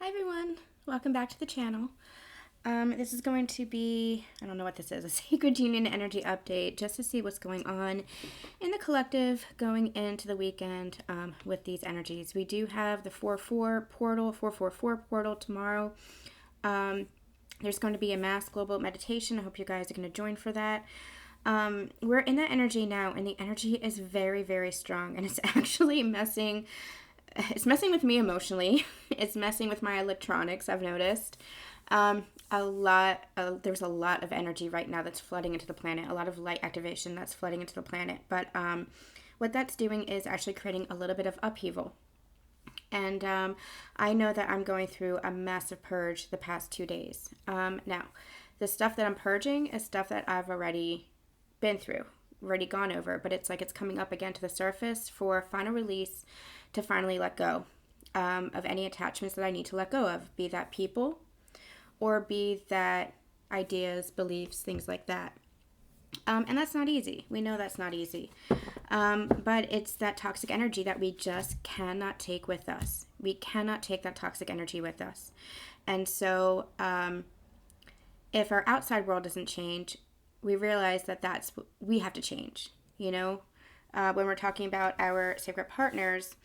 Hi everyone, welcome back to the channel. This is going to be, I don't know what this is, a Sacred Union Energy Update, just to see what's going on in the collective going into the weekend with these energies. We do have the 444 portal tomorrow. There's going to be a mass global meditation. I hope you guys are going to join for that. We're in that energy now, and the energy is very, very strong, and it's actually messing with me emotionally. It's messing with my electronics, I've noticed. There's a lot of energy right now that's flooding into the planet, a lot of light activation that's flooding into the planet. But what that's doing is actually creating a little bit of upheaval. And I know that I'm going through a massive purge the past 2 days. Now, the stuff that I'm purging is stuff that I've already been through, already gone over, but it's like it's coming up again to the surface for final release, to finally let go of any attachments that I need to let go of, be that people or be that ideas, beliefs, things like that. And that's not easy. We know that's not easy. But it's that toxic energy that we just cannot take with us. We cannot take that toxic energy with us. And so if our outside world doesn't change, we realize that we have to change, when we're talking about our sacred partners,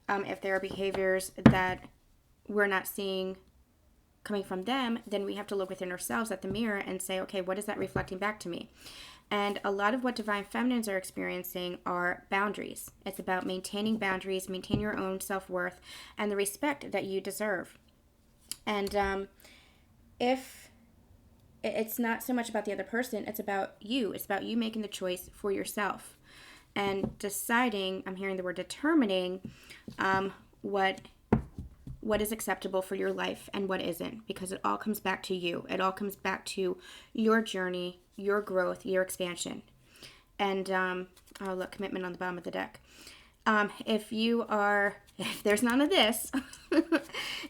if there are behaviors that we're not seeing coming from them, then we have to look within ourselves at the mirror and say, okay, what is that reflecting back to me? And a lot of what divine feminines are experiencing are boundaries. It's about maintaining boundaries, maintain your own self-worth, and the respect that you deserve. And if it's not so much about the other person, it's about you. It's about you making the choice for yourself and deciding, I'm hearing the word determining, what is acceptable for your life and what isn't, because it all comes back to you. It all comes back to your journey, your growth, your expansion. And, oh look, commitment on the bottom of the deck. If there's none of this,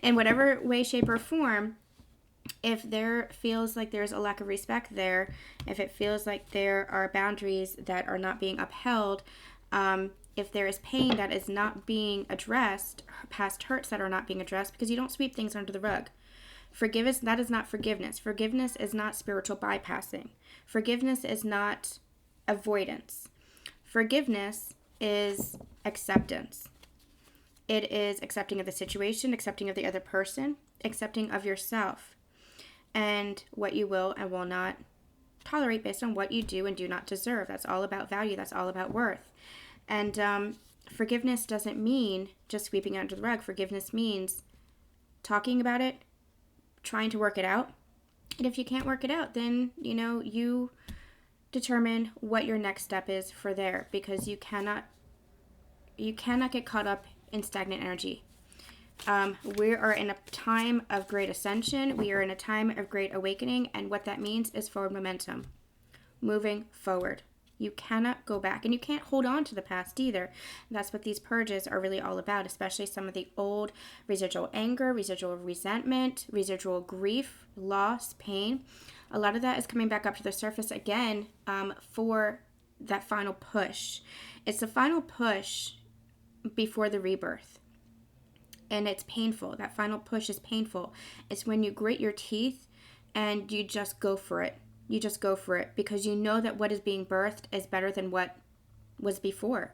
in whatever way, shape, or form, if there feels like there's a lack of respect there, if it feels like there are boundaries that are not being upheld, if there is pain that is not being addressed, past hurts that are not being addressed, because you don't sweep things under the rug. Forgiveness, that is not forgiveness. Forgiveness is not spiritual bypassing. Forgiveness is not avoidance. Forgiveness is acceptance. It is accepting of the situation, accepting of the other person, accepting of yourself, and what you will and will not tolerate based on what you do and do not deserve. That's all about value. That's all about worth. And forgiveness doesn't mean just sweeping it under the rug. Forgiveness means talking about it, trying to work it out. And if you can't work it out, then, you determine what your next step is for there, because you cannot get caught up in stagnant energy. We are in a time of great ascension. We are in a time of great awakening. And what that means is forward momentum, moving forward. You cannot go back, and you can't hold on to the past either. And that's what these purges are really all about, especially some of the old residual anger, residual resentment, residual grief, loss, pain. A lot of that is coming back up to the surface again for that final push. It's the final push before the rebirth. And it's painful. That final push is painful. It's when you grit your teeth and you just go for it. You just go for it because you know that what is being birthed is better than what was before.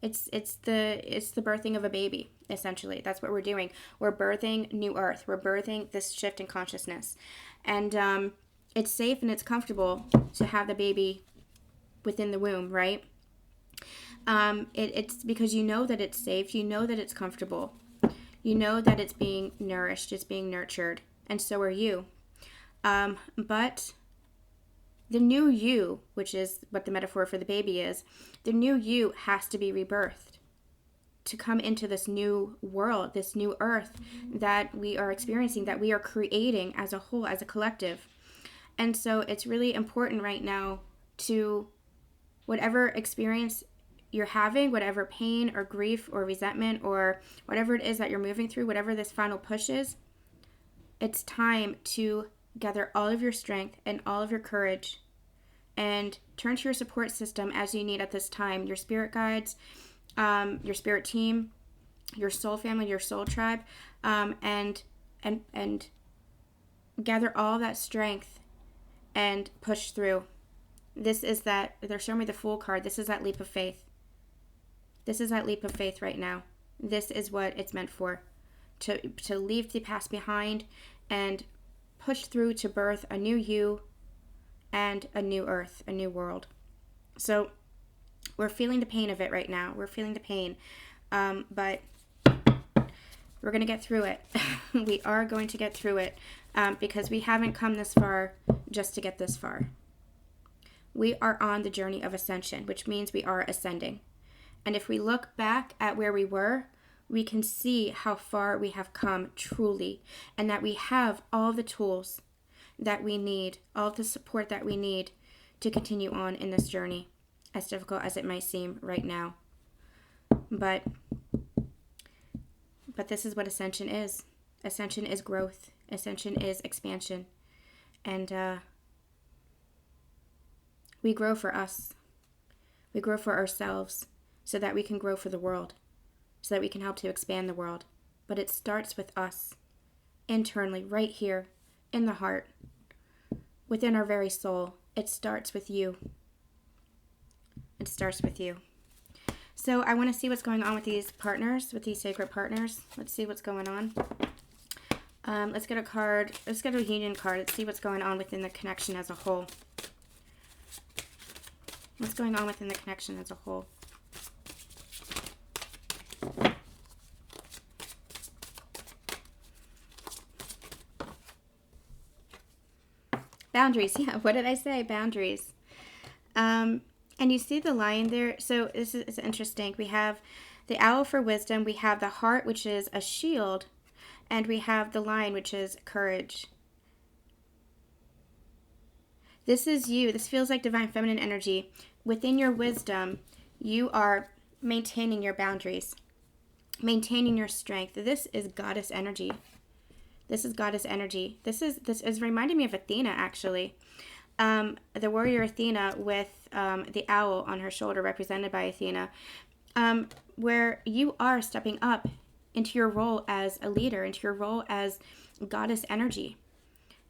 It's the birthing of a baby, essentially. That's what we're doing. We're birthing new earth. We're birthing this shift in consciousness. And it's safe and it's comfortable to have the baby within the womb, right? It's because you know that it's safe. You know that it's comfortable. You know that it's being nourished, it's being nurtured, and so are you. But the new you, which is what the metaphor for the baby is, the new you has to be rebirthed to come into this new world, this new earth that we are experiencing, that we are creating as a whole, as a collective. And so it's really important right now to, whatever experience you're having, whatever pain or grief or resentment or whatever it is that you're moving through, whatever this final push is, it's time to gather all of your strength and all of your courage and turn to your support system as you need at this time. Your spirit guides, your spirit team, your soul family, your soul tribe, and and gather all that strength and push through. This is that, they're showing me the Fool card. This is that leap of faith. This is that leap of faith right now. This is what it's meant for. To leave the past behind and push through to birth a new you and a new earth, a new world. So we're feeling the pain of it right now. We're feeling the pain. But we're going to get through it. We are going to get through it because we haven't come this far just to get this far. We are on the journey of ascension, which means we are ascending. And if we look back at where we were, we can see how far we have come truly, and that we have all the tools that we need, all the support that we need to continue on in this journey, as difficult as it might seem right now. But this is what ascension is. Ascension is growth. Ascension is expansion. And we grow for us. We grow for ourselves so that we can grow for the world, so that we can help to expand the world. But it starts with us, internally, right here, in the heart, within our very soul. It starts with you. It starts with you. So I want to see what's going on with these partners, with these sacred partners. Let's see what's going on. Let's get a card. Let's get a union card. Let's see what's going on within the connection as a whole. What's going on within the connection as a whole? Boundaries. Yeah, what did I say? Boundaries. And you see the lion there. So this is interesting. We have the owl for wisdom. We have the heart, which is a shield. And we have the lion, which is courage. This is you. This feels like divine feminine energy. Within your wisdom, you are maintaining your boundaries, maintaining your strength. This is goddess energy. This is goddess energy. This is reminding me of Athena, actually. The warrior Athena with the owl on her shoulder, represented by Athena, where you are stepping up into your role as a leader, into your role as goddess energy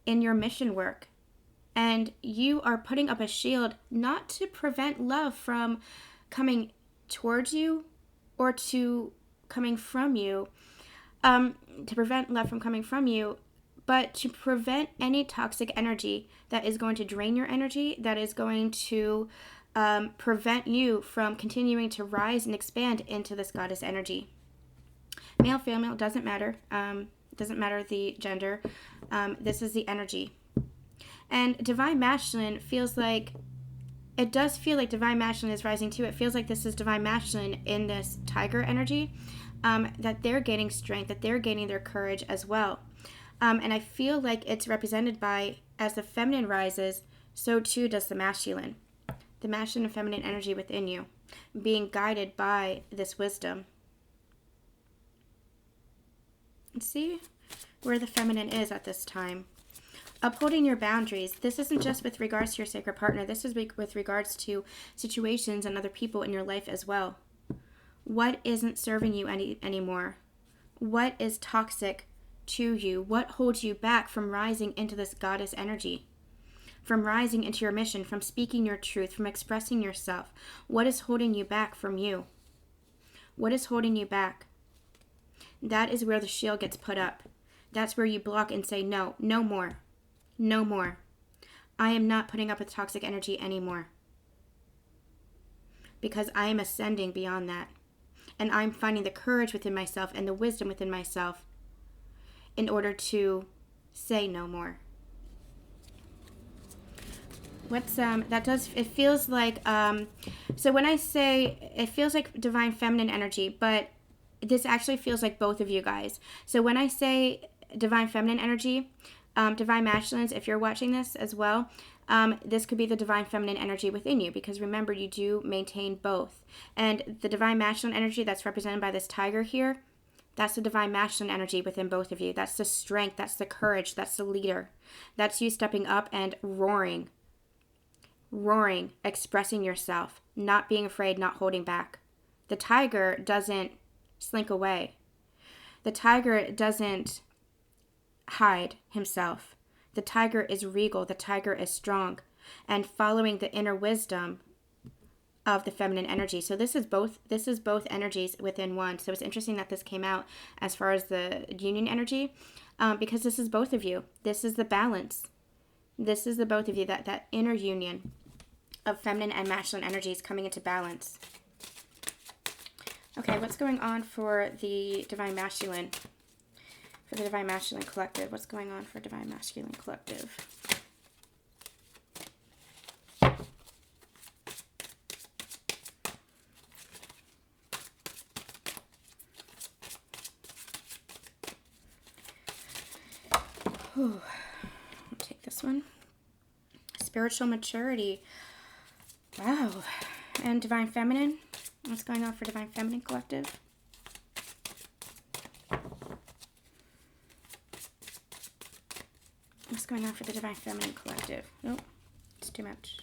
in your mission work. And you are putting up a shield not to prevent love from coming towards you or to coming from you, to prevent love from coming from you, but to prevent any toxic energy that is going to drain your energy, that is going to prevent you from continuing to rise and expand into this goddess energy. Male, female, doesn't matter. Doesn't matter the gender. This is the energy. And divine masculine feels like, it does feel like divine masculine is rising too. It feels like this is divine masculine in this tiger energy, that they're gaining strength, that they're gaining their courage as well. And I feel like it's represented by, as the feminine rises, so too does the masculine. The masculine and feminine energy within you, being guided by this wisdom. Let's see where the feminine is at this time. Upholding your boundaries. This isn't just with regards to your sacred partner. This is with regards to situations and other people in your life as well. What isn't serving you anymore? What is toxic to you? What holds you back from rising into this goddess energy? From rising into your mission, from speaking your truth, from expressing yourself? What is holding you back from you? What is holding you back? That is where the shield gets put up. That's where you block and say, no, no more. No more. I am not putting up with toxic energy anymore. Because I am ascending beyond that. And I'm finding the courage within myself and the wisdom within myself in order to say no more. It feels like, so when I say, it feels like divine feminine energy, but this actually feels like both of you guys. So when I say divine feminine energy, divine masculines, if you're watching this as well, this could be the divine feminine energy within you, because remember, you do maintain both. And the divine masculine energy that's represented by this tiger here, that's the divine masculine energy within both of you. That's the strength, that's the courage, that's the leader. That's you stepping up and roaring, expressing yourself, not being afraid, not holding back. The tiger doesn't slink away. The tiger doesn't hide himself. The tiger is regal. The tiger is strong and following the inner wisdom of the feminine energy. So this is both energies within one. So it's interesting that this came out as far as the union energy, because this is both of you. This is the balance. This is the both of you, that inner union of feminine and masculine energies coming into balance. Okay, what's going on for the Divine Masculine? For the Divine Masculine Collective. What's going on for Divine Masculine Collective? I'll take this one. Spiritual maturity. Wow. And Divine Feminine. What's going on for Divine Feminine Collective? What's going on for the Divine Feminine Collective? Nope. It's too much.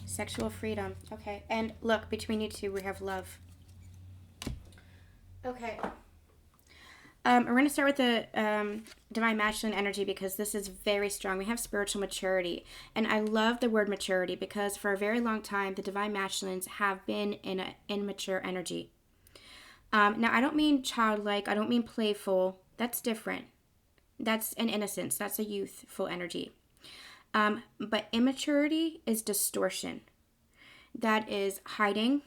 Sexual freedom. Okay. And look, between you two, we have love. Okay. We're going to start with the Divine Masculine energy because this is very strong. We have spiritual maturity. And I love the word maturity because for a very long time, the Divine Masculines have been in an immature energy. Now, I don't mean childlike. I don't mean playful. That's different. That's an innocence. That's a youthful energy. But immaturity is distortion. That is hiding.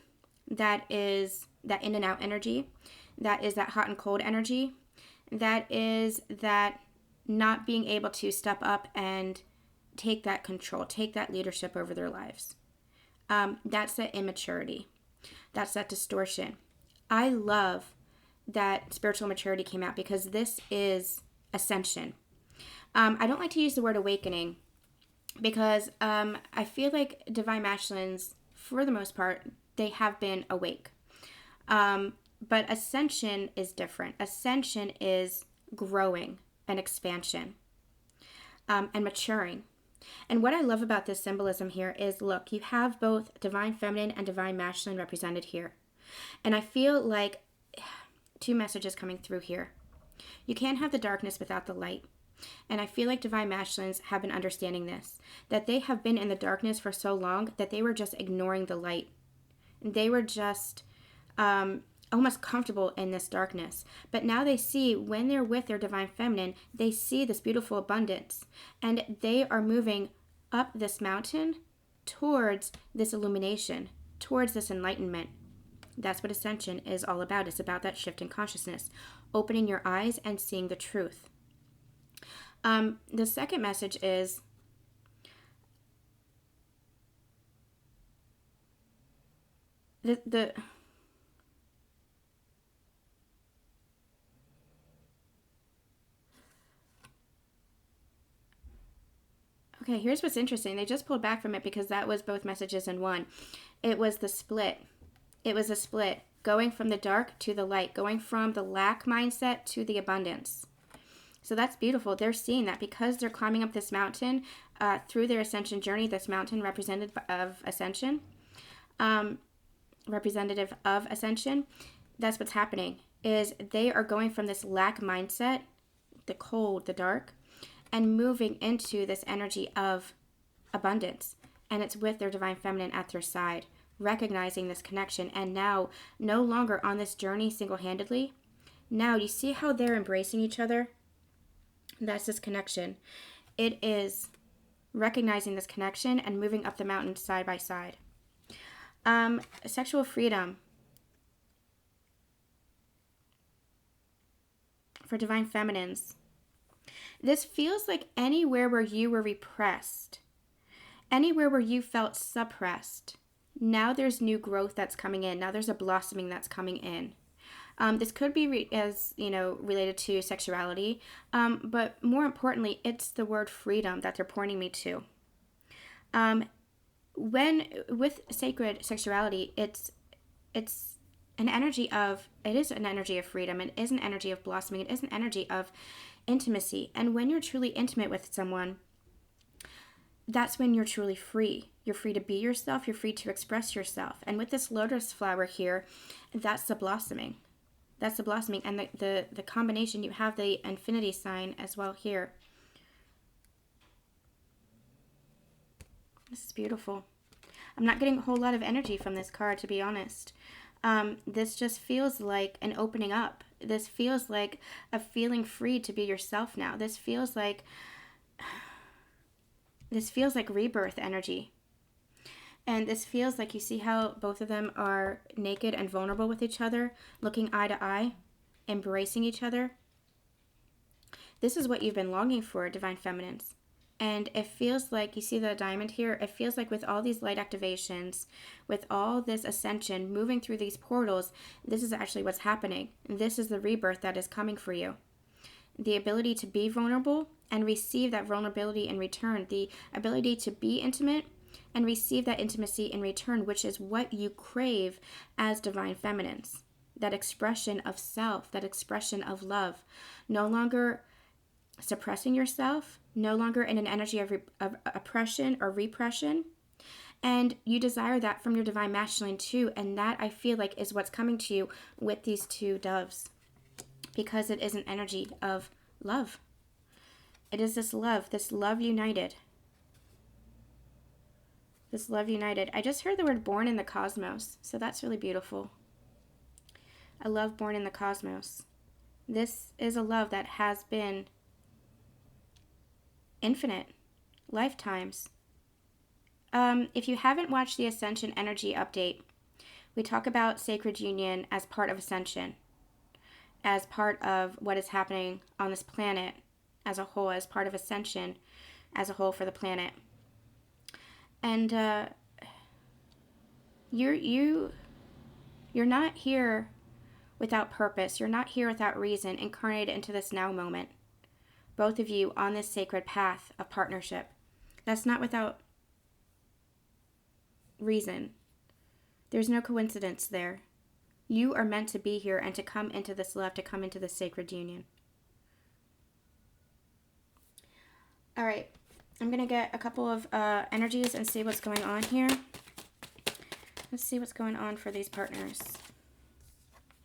That is that in and out energy. That is that hot and cold energy. That is that not being able to step up and take that control, take that leadership over their lives. That's that immaturity. That's that distortion. I love that spiritual maturity came out because this is ascension. I don't like to use the word awakening because I feel like Divine Masculines, for the most part, they have been awake. But ascension is different. Ascension is growing and expansion and maturing. And what I love about this symbolism here is, look, you have both Divine Feminine and Divine Masculine represented here. And I feel like two messages coming through here. You can't have the darkness without the light. And I feel like Divine Masculines have been understanding this, that they have been in the darkness for so long that they were just ignoring the light. They were just almost comfortable in this darkness. But now they see, when they're with their Divine Feminine, they see this beautiful abundance. And they are moving up this mountain towards this illumination, towards this enlightenment. That's what ascension is all about. It's about that shift in consciousness, opening your eyes and seeing the truth. The second message is okay, here's what's interesting. They just pulled back from it because that was both messages in one. It was the split. It was a split, going from the dark to the light, going from the lack mindset to the abundance. So that's beautiful. They're seeing that because they're climbing up this mountain through their ascension journey, this mountain representative of ascension, that's what's happening, is they are going from this lack mindset, the cold, the dark, and moving into this energy of abundance. And it's with their Divine Feminine at their side, recognizing this connection, and now no longer on this journey single-handedly. Now you see how they're embracing each other? That's this connection. It is recognizing this connection and moving up the mountain side by side. Sexual freedom. For Divine Feminines. This feels like anywhere where you were repressed, anywhere where you felt suppressed, now there's new growth that's coming in. Now there's a blossoming that's coming in. This could be related to sexuality, but more importantly, it's the word freedom that they're pointing me to. When with sacred sexuality, it is an energy of freedom. It is an energy of blossoming. It is an energy of intimacy. And when you're truly intimate with someone, that's when you're truly free. You're free to be yourself. You're free to express yourself. And with this lotus flower here, that's the blossoming. That's the blossoming. And the combination, you have the infinity sign as well here. This is beautiful. I'm not getting a whole lot of energy from this card, to be honest. This just feels like an opening up. This feels like a feeling free to be yourself now. This feels like rebirth energy. And this feels like, you see how both of them are naked and vulnerable with each other, looking eye to eye, embracing each other. This is what you've been longing for, Divine Feminines. And it feels like, you see the diamond here, it feels like with all these light activations, with all this ascension, moving through these portals, this is actually what's happening. This is the rebirth that is coming for you. The ability to be vulnerable and receive that vulnerability in return. The ability to be intimate and receive that intimacy in return, which is what you crave as Divine Feminines. That expression of self, that expression of love. No longer suppressing yourself, no longer in an energy of oppression or repression. And you desire that from your Divine Masculine too. And that, I feel like, is what's coming to you with these two doves. Because it is an energy of love. It is this love united. This love united. I just heard the word born in the cosmos. So that's really beautiful. A love born in the cosmos. This is a love that has been infinite lifetimes. If you haven't watched the Ascension Energy Update, we talk about sacred union as part of Ascension, as part of what is happening on this planet as a whole, as part of Ascension as a whole for the planet. And you're not here without purpose. You're not here without reason, incarnated into this now moment. Both of you on this sacred path of partnership. That's not without reason. There's no coincidence there. You are meant to be here and to come into this love, to come into this sacred union. All right. I'm going to get a couple of energies and see what's going on here. Let's see what's going on for these partners.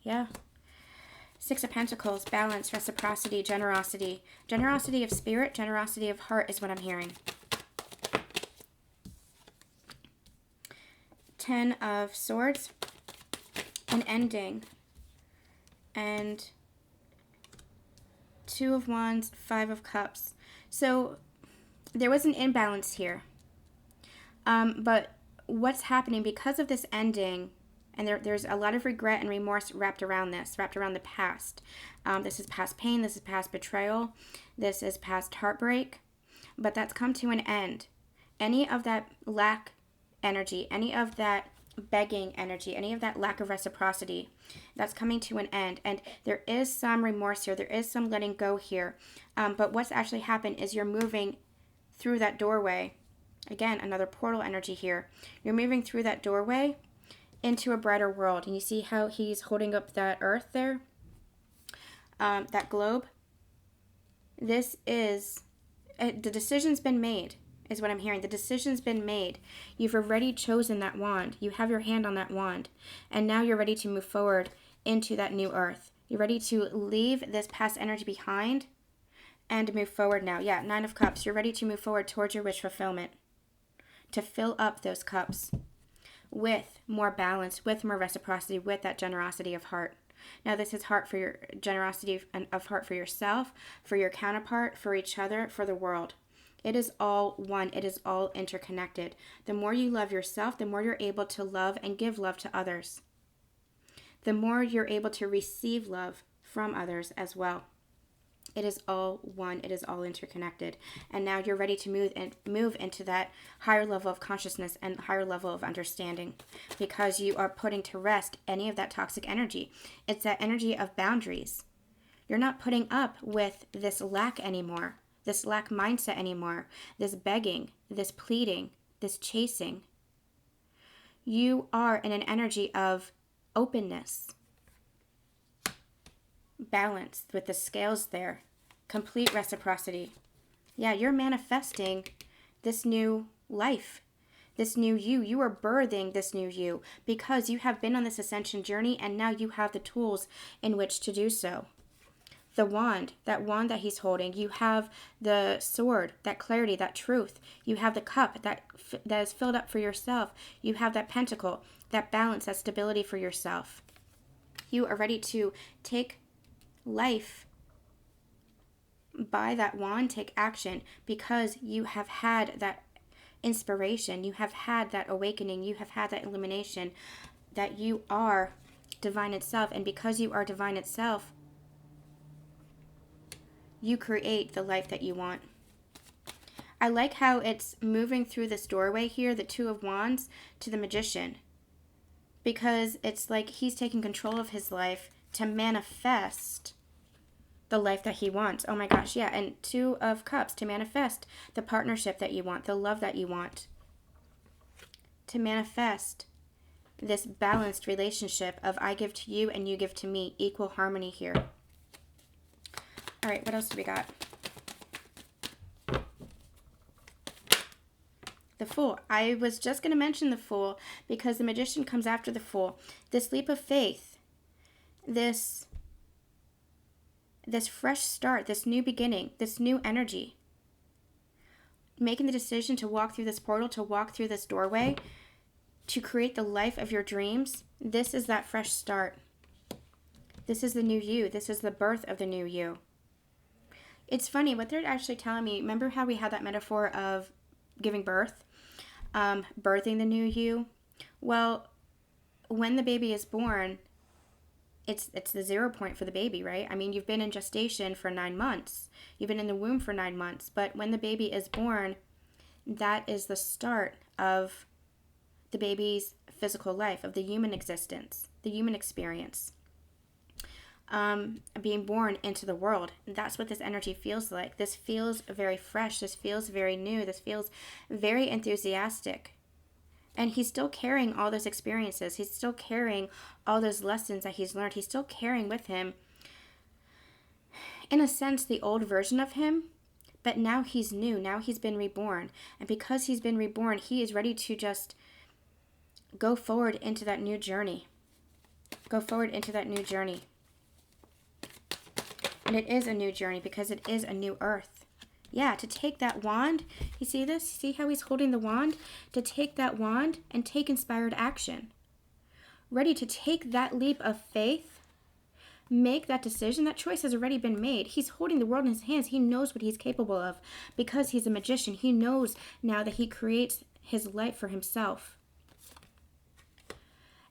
Yeah. Six of Pentacles, balance, reciprocity, generosity. Generosity of spirit, generosity of heart is what I'm hearing. 10 of Swords, an ending. And 2 of Wands, 5 of Cups. So there was an imbalance here. But what's happening because of this ending, and there's a lot of regret and remorse wrapped around the past. This is past pain, this is past betrayal, this is past heartbreak, but that's come to an end. Any of that lack energy, any of that begging energy, any of that lack of reciprocity, that's coming to an end. And there is some remorse here, there is some letting go here. But what's actually happened is you're moving through that doorway. Again, another portal energy here. You're moving through that doorway into a brighter world. And you see how he's holding up that earth there? That globe? This is, the decision's been made, is what I'm hearing. The decision's been made. You've already chosen that wand. You have your hand on that wand. And now you're ready to move forward into that new earth. You're ready to leave this past energy behind and move forward now. Yeah, 9 of Cups. You're ready to move forward towards your wish fulfillment. To fill up those cups with more balance, with more reciprocity, with that generosity of heart. Now this is heart for your generosity of heart for yourself, for your counterpart, for each other, for the world. It is all one. It is all interconnected. The more you love yourself, the more you're able to love and give love to others. The more you're able to receive love from others as well. It is all one. It is all interconnected. And now you're ready to move into that higher level of consciousness and higher level of understanding, because you are putting to rest any of that toxic energy. It's that energy of boundaries. You're not putting up with this lack anymore, this lack mindset anymore, this begging, this pleading, this chasing. You are in an energy of openness, balance with the scales there, complete reciprocity. Yeah, you're manifesting this new life, this new you. You are birthing this new you because you have been on this ascension journey, and now you have the tools in which to do so. The wand that he's holding. You have the sword, that clarity, that truth. You have the cup that is filled up for yourself. You have that pentacle, that balance, that stability for yourself. You are ready to take life by that wand, take action, because you have had that inspiration, you have had that awakening, you have had that illumination that you are divine itself. And because you are divine itself, you create the life that you want. I like how it's moving through this doorway here, the Two of Wands, to the Magician, because it's like he's taking control of his life to manifest the life that he wants. Oh my gosh, yeah. And Two of Cups, to manifest the partnership that you want, the love that you want, to manifest this balanced relationship of I give to you and you give to me, equal harmony here. All right, what else do we got? The Fool. I was just going to mention the Fool because the Magician comes after the Fool. This leap of faith, this fresh start, this new beginning, this new energy. Making the decision to walk through this portal, to walk through this doorway, to create the life of your dreams. This is that fresh start. This is the new you. This is the birth of the new you. It's funny, what they're actually telling me, remember how we had that metaphor of giving birth? Birthing the new you? Well, when the baby is born, it's the 0 point for the baby, right? I mean, you've been in gestation for 9 months. You've been in the womb for 9 months. But when the baby is born, that is the start of the baby's physical life, of the human existence, the human experience. Being born into the world. That's what this energy feels like. This feels very fresh. This feels very new. This feels very enthusiastic. And he's still carrying all those experiences. He's still carrying all those lessons that he's learned. He's still carrying with him, in a sense, the old version of him. But now he's new. Now he's been reborn. And because he's been reborn, he is ready to just go forward into that new journey. Go forward into that new journey. And it is a new journey because it is a new earth. Yeah, to take that wand, you see this? See how he's holding the wand? To take that wand and take inspired action. Ready to take that leap of faith, make that decision. That choice has already been made. He's holding the world in his hands. He knows what he's capable of because he's a magician. He knows now that he creates his life for himself.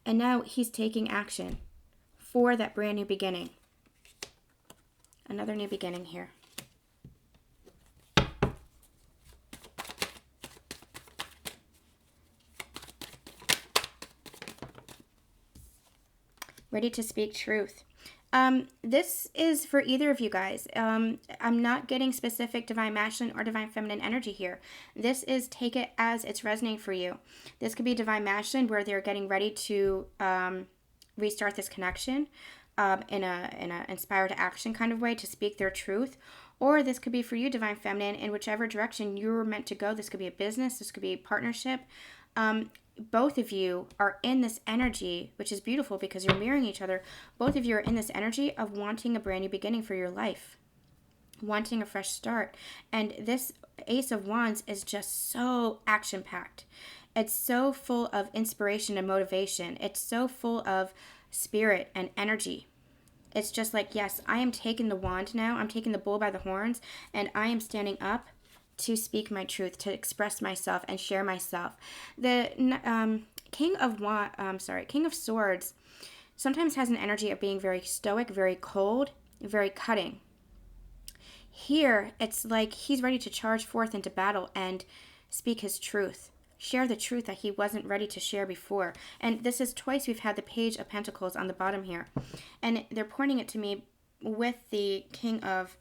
And now he's taking action for that brand new beginning. Another new beginning here. Ready to speak truth. This is for either of you guys. I'm not getting specific divine masculine or divine feminine energy here. This is take it as it's resonating for you. This could be divine masculine where they're getting ready to restart this connection. In a inspired action kind of way to speak their truth. Or this could be for you, divine feminine, in whichever direction you're meant to go. This could be a business, this could be a partnership. Both of you are in this energy, which is beautiful because you're mirroring each other. Both of you are in this energy of wanting a brand new beginning for your life, wanting a fresh start. And this Ace of Wands is just so action-packed. It's so full of inspiration and motivation. It's so full of spirit and energy. It's just like, yes, I am taking the wand now. I'm taking the bull by the horns, and I am standing up to speak my truth, to express myself and share myself. The King of Swords sometimes has an energy of being very stoic, very cold, very cutting. Here, it's like he's ready to charge forth into battle and speak his truth. Share the truth that he wasn't ready to share before. And this is twice we've had the Page of Pentacles on the bottom here. And they're pointing it to me with the King of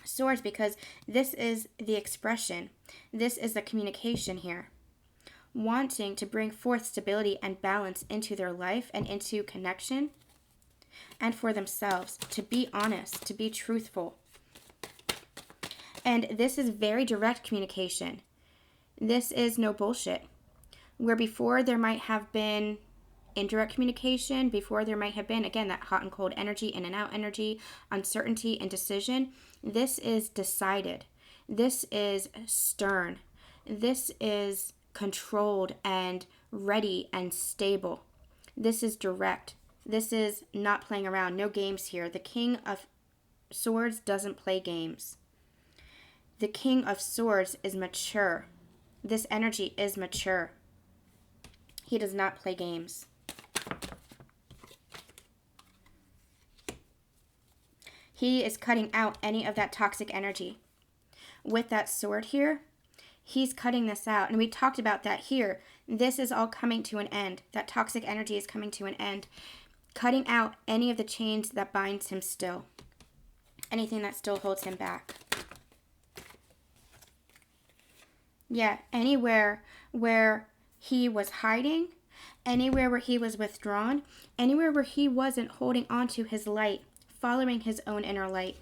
Swords because this is the expression. This is the communication here. Wanting to bring forth stability and balance into their life and into connection and for themselves. To be honest, to be truthful. And this is very direct communication. This is no bullshit. Where before there might have been indirect communication, before there might have been, again, that hot and cold energy, in and out energy, uncertainty, indecision, this is decided. This is stern. This is controlled and ready and stable. This is direct. This is not playing around. No games here. The King of Swords doesn't play games. The King of Swords is mature. This energy is mature. He does not play games. He is cutting out any of that toxic energy. With that sword here, he's cutting this out. And we talked about that here. This is all coming to an end. That toxic energy is coming to an end. Cutting out any of the chains that binds him still. Anything that still holds him back. Yeah, anywhere where he was hiding, anywhere where he was withdrawn, anywhere where he wasn't holding on to his light, following his own inner light,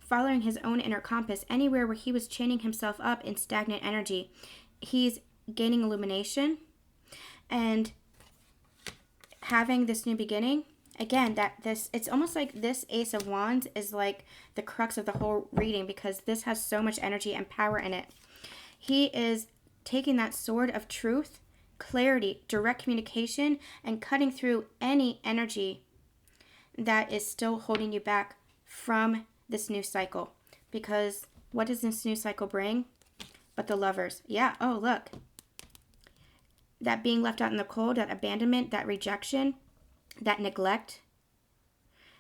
following his own inner compass, anywhere where he was chaining himself up in stagnant energy, he's gaining illumination and having this new beginning. Again, it's almost like this Ace of Wands is like the crux of the whole reading, because this has so much energy and power in it. He is taking that sword of truth, clarity, direct communication, and cutting through any energy that is still holding you back from this new cycle. Because what does this new cycle bring? But the Lovers. Yeah, oh, look. That being left out in the cold, that abandonment, that rejection, that neglect,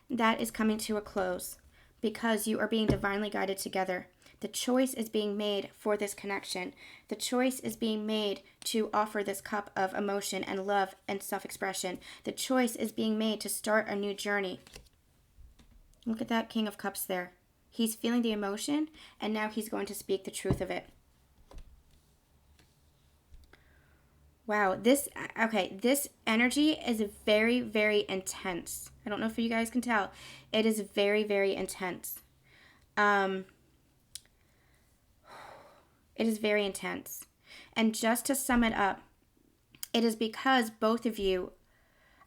that is coming to a close because you are being divinely guided together. The choice is being made for this connection. The choice is being made to offer this cup of emotion and love and self-expression. The choice is being made to start a new journey. Look at that King of Cups there. He's feeling the emotion, and now he's going to speak the truth of it. Wow, this energy is very, very intense. I don't know if you guys can tell. It is very, very intense. It is very intense. And just to sum it up, it is because both of you,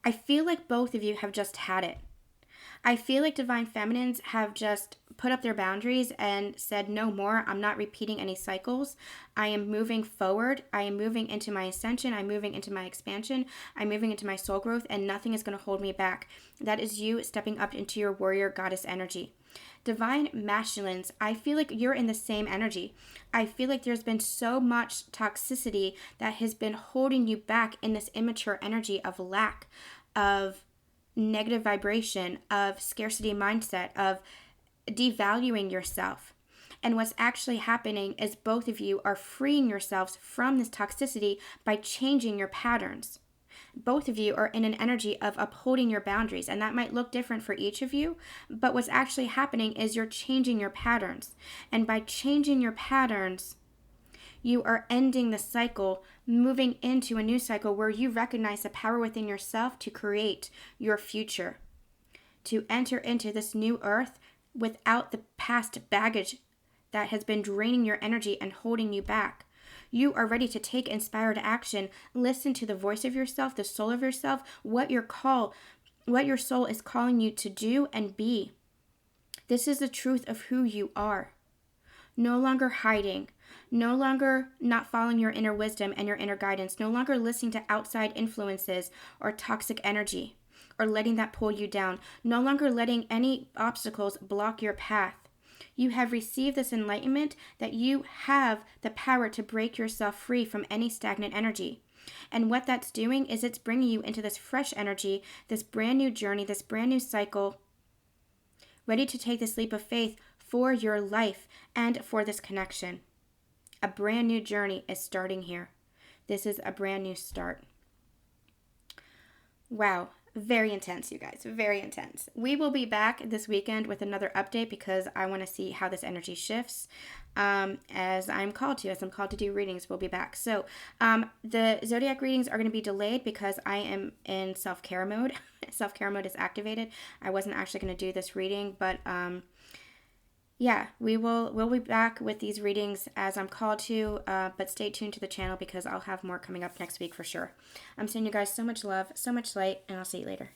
I feel like both of you have just had it. I feel like Divine Feminines have just put up their boundaries and said, no more. I'm not repeating any cycles. I am moving forward. I am moving into my ascension. I'm moving into my expansion. I'm moving into my soul growth, and nothing is going to hold me back. That is you stepping up into your warrior goddess energy. Divine Masculines, I feel like you're in the same energy. I feel like there's been so much toxicity that has been holding you back in this immature energy of lack, of negative vibration, of scarcity mindset, of devaluing yourself. And what's actually happening is both of you are freeing yourselves from this toxicity by changing your patterns. Both of you are in an energy of upholding your boundaries, and that might look different for each of you, but what's actually happening is you're changing your patterns. And by changing your patterns, you are ending the cycle, moving into a new cycle where you recognize the power within yourself to create your future, to enter into this new earth without the past baggage that has been draining your energy and holding you back. You are ready to take inspired action. Listen to the voice of yourself, the soul of yourself, what your soul is calling you to do and be. This is the truth of who you are. No longer hiding, no longer not following your inner wisdom and your inner guidance, no longer listening to outside influences or toxic energy or letting that pull you down, no longer letting any obstacles block your path. You have received this enlightenment that you have the power to break yourself free from any stagnant energy. And what that's doing is it's bringing you into this fresh energy, this brand new journey, this brand new cycle, ready to take this leap of faith for your life and for this connection. A brand new journey is starting here. This is a brand new start. Wow. Very intense, you guys. Very intense. We will be back this weekend with another update because I want to see how this energy shifts as I'm called to do readings. We'll be back. So the zodiac readings are going to be delayed because I am in self-care mode. Self-care mode is activated. I wasn't actually going to do this reading, but yeah, we'll be back with these readings as I'm called to, but stay tuned to the channel because I'll have more coming up next week for sure. I'm sending you guys so much love, so much light, and I'll see you later.